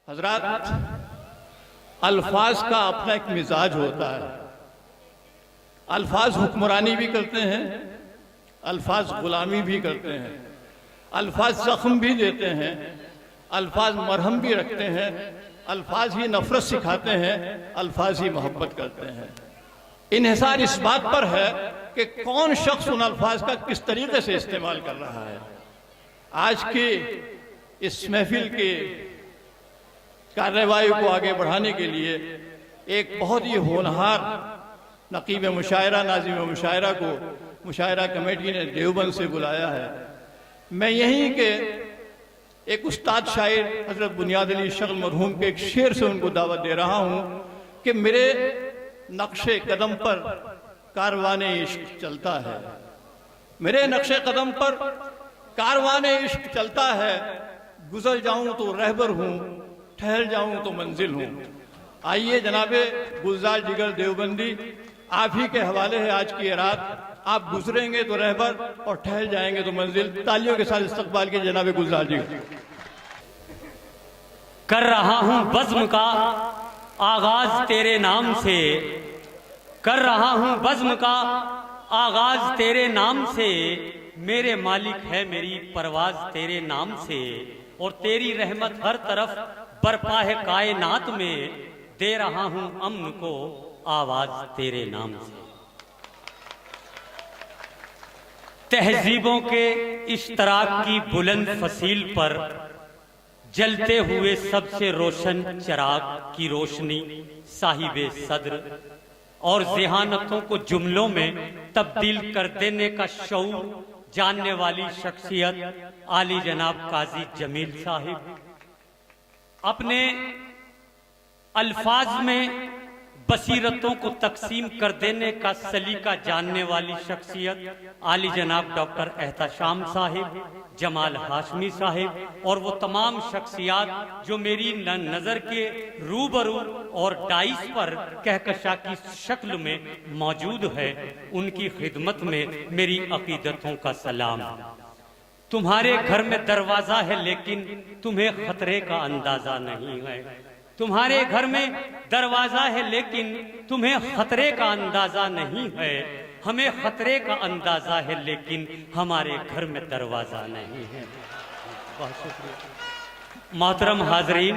हजरात, अल्फाज का अपना एक मिजाज होता है। अल्फाज हुक्मरानी भी करते हैं, अल्फाज गुलामी भी करते हैं, अल्फाज जख्म भी देते हैं, अल्फाज मरहम भी रखते हैं, अल्फाज ही नफरत सिखाते हैं, अल्फाज ही मोहब्बत करते हैं। इन्हिसार इस बात पर है कि कौन शख्स उन अल्फाज का किस तरीके से इस्तेमाल कर रहा है। आज की इस महफिल की कार्रवाई को आगे बढ़ाने के लिए एक बहुत ही होनहार नकीब मुशायरा, नाज़िम मुशायरा को मुशायरा कमेटी ने देवबंद से बुलाया है। मैं यहीं के एक उस्ताद शायर हजरत बुनियाद अली शक्ल मरहूम के एक शेर से उनको दावत दे रहा हूँ कि मेरे नक्शे कदम पर कारवाने इश्क चलता है, मेरे नक्शे कदम पर कारवाने इश्क चलता है। गुजर जाऊं तो रहबर हूँ, ठहर जाऊं तो मंजिल हूँ। आइए जनाबे गुलजार जिगर देवबंदी, आप ही के हवाले है आज की रात। आप गुजरेंगे तो रहबर और ठहर जाएंगे तो मंजिल। तालियों के साथ इस्तकबाल के जनाबे गुलजार जिगर। कर रहा हूं बज़्म का आगाज तेरे नाम से, कर रहा हूं बज़्म का आगाज तेरे नाम से। मेरे मालिक है मेरी परवाज तेरे नाम से, और तेरी रहमत हर तरफ बरपा है कायनात में। दे रहा हूं अमन को आवाज तेरे नाम से। तहजीबों के इश्तराक की बुलंद फसील पर जलते हुए सबसे रोशन चिराग की रोशनी साहिबे सद्र और ज़हानतों को जुमलों में तब्दील कर देने का शऊर जानने वाली शख्सियत आली जनाब काजी जमील साहिब। अपने अल्फाज में बसीरतों को तकसीम कर देने का सलीका जानने वाली शख्सियत आली जनाब डॉक्टर एहतशाम साहिब, जमाल हाशमी साहिब और वो तमाम शख्सियात जो मेरी नज़र के रूबरू और डाइस पर कहकशा की शक्ल में मौजूद है, उनकी खिदमत में मेरी अकीदतों का सलाम। तुम्हारे घर में दरवाजा है लेकिन तुम्हें खतरे का अंदाजा नहीं है। तुम्हारे घर में दरवाजा है लेकिन तुम्हें खतरे का अंदाजा नहीं है। हमें खतरे का अंदाजा है लेकिन हमारे घर में दरवाजा नहीं है। बहुत शुक्रिया। मोहतरम हाजरीन,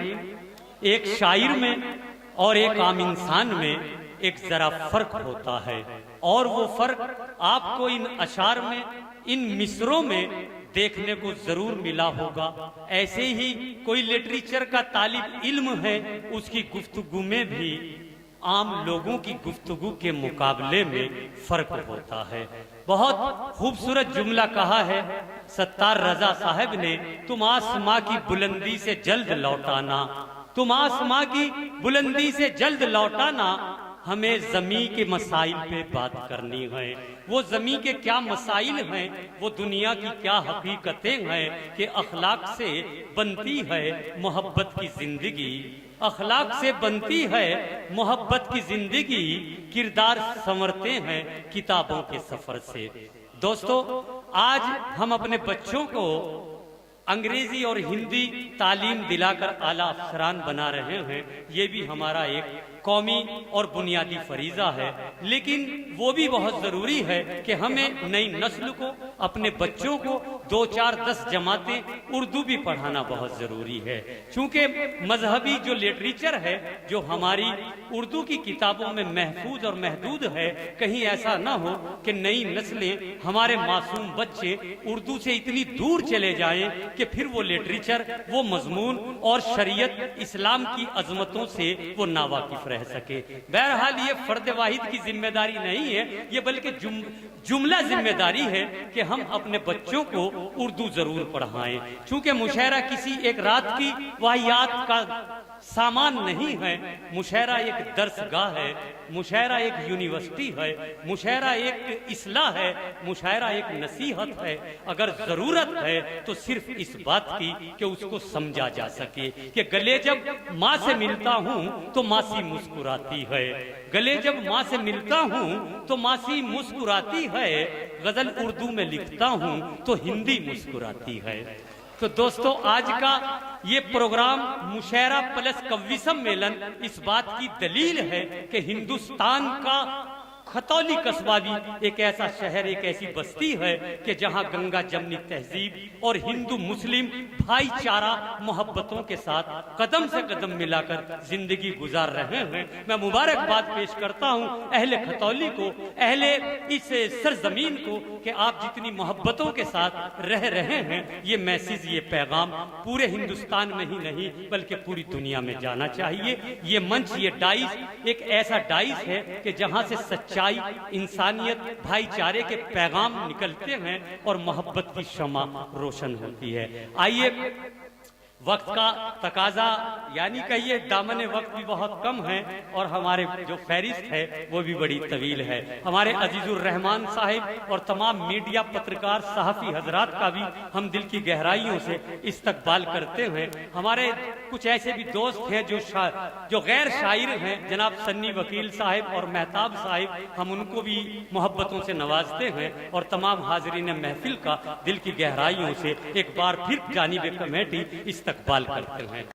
एक शायर में और एक आम इंसान में एक जरा फर्क होता है, और वो फर्क आपको इन अशार में, इन मिसरों में देखने को जरूर मिला होगा। ऐसे ही कोई लिटरेचर का तालिब इल्म है, उसकी गुफ्तगू में भी आम लोगों की गुफ्तगू के मुकाबले में फर्क होता है। बहुत खूबसूरत जुमला कहा है सत्तार रजा साहब ने, तुम आसमां की बुलंदी से जल्द लौटाना, तुम आसमां की बुलंदी से जल्द लौटाना। हमें ज़मी के मसाइल पे बात करनी है। वो ज़मी के क्या मसाइल हैं, वो दुनिया की क्या हकीकतें हैं कि अखलाक से बनती है मोहब्बत की जिंदगी, अखलाक से बनती है मोहब्बत की जिंदगी। किरदार संवरते हैं किताबों के सफर से। दोस्तों, आज हम अपने बच्चों को अंग्रेजी और हिंदी तालीम दिलाकर आला अफसरान बना रहे हैं। ये भी हमारा एक कौमी और बुनियादी फरीजा है, लेकिन वो भी बहुत जरूरी है कि हमें नई नस्ल को, अपने बच्चों को 2, 4, 10 जमातें उर्दू भी पढ़ाना बहुत जरूरी है। चूंकि मजहबी जो लिटरेचर है जो हमारी उर्दू की किताबों में महफूज और महदूद है, कहीं ऐसा ना हो कि नई नस्लें, हमारे मासूम बच्चे उर्दू से इतनी दूर चले जाएं कि फिर वो लिटरेचर, वो मजमून और शरीयत इस्लाम की अजमतों से वो नावाकिफ रह सके। बहरहाल ये फर्द वाहिद की जिम्मेदारी नहीं है, ये बल्कि जुमला जिम्मेदारी है कि हम अपने बच्चों को उर्दू जरूर पढ़ाएं। चूंकि मुशायरा किसी एक रात की वाहियात का सामान नहीं है, मुशायरा एक दर्सगाह है, मुशायरा एक यूनिवर्सिटी है, मुशायरा एक इस्लाह है, मुशायरा एक नसीहत है। अगर जरूरत है तो सिर्फ इस बात की कि उसको समझा जा सके कि गले जब माँ से मिलता हूँ तो मासी मुस्कुराती है, गले जब माँ से मिलता हूँ तो मासी मुस्कुराती है, गजल उर्दू में लिखता हूँ तो हिंदी मुस्कुराती है। तो दोस्तों, आज का ये प्रोग्राम मुशायरा प्लस कवि सम्मेलन इस बात की दलील है कि हिंदुस्तान का खतौली कस्बा भी एक ऐसा शहर, एक ऐसी बस्ती है कि जहां गंगा जमनी तहजीब और हिंदू मुस्लिम भाईचारा मोहब्बतों के साथ कदम से कदम मिलाकर जिंदगी गुजार रहे हैं। मैं मुबारकबाद पेश करता हूं अहले खतौली को, अहले इस सरजमीन को कि आप जितनी मोहब्बतों के साथ रह रहे हैं। ये मैसेज, ये पैगाम पूरे हिंदुस्तान में ही नहीं बल्कि पूरी दुनिया में जाना चाहिए। ये मंच, ये डाइस एक ऐसा डाइस है कि जहां से सच्चाई, इंसानियत, भाईचारे के पैगाम निकलते हैं और मोहब्बत की शमा रोशन होती है। आइए, वक्त का तकाजा यानी कहिए दामन वक्त भी बहुत कम है और हमारे जो फहरिस्त है वो भी बड़ी तवील है। हमारे अजीजुर रहमान साहिब और तमाम मीडिया, पत्रकार, सहाफ़ी हजरात का भी हम दिल की गहराइयों से इस्तकबाल करते हैं। हमारे कुछ ऐसे भी दोस्त हैं जो गैर शायर हैं, जनाब सन्नी वकील साहिब और मेहताब साहिब, हम उनको भी मोहब्बतों से नवाजते हैं और तमाम हाजरीन महफिल का दिल की गहराइयों से एक बार फिर जानिब कमेटी इस्तकबाल करते हैं।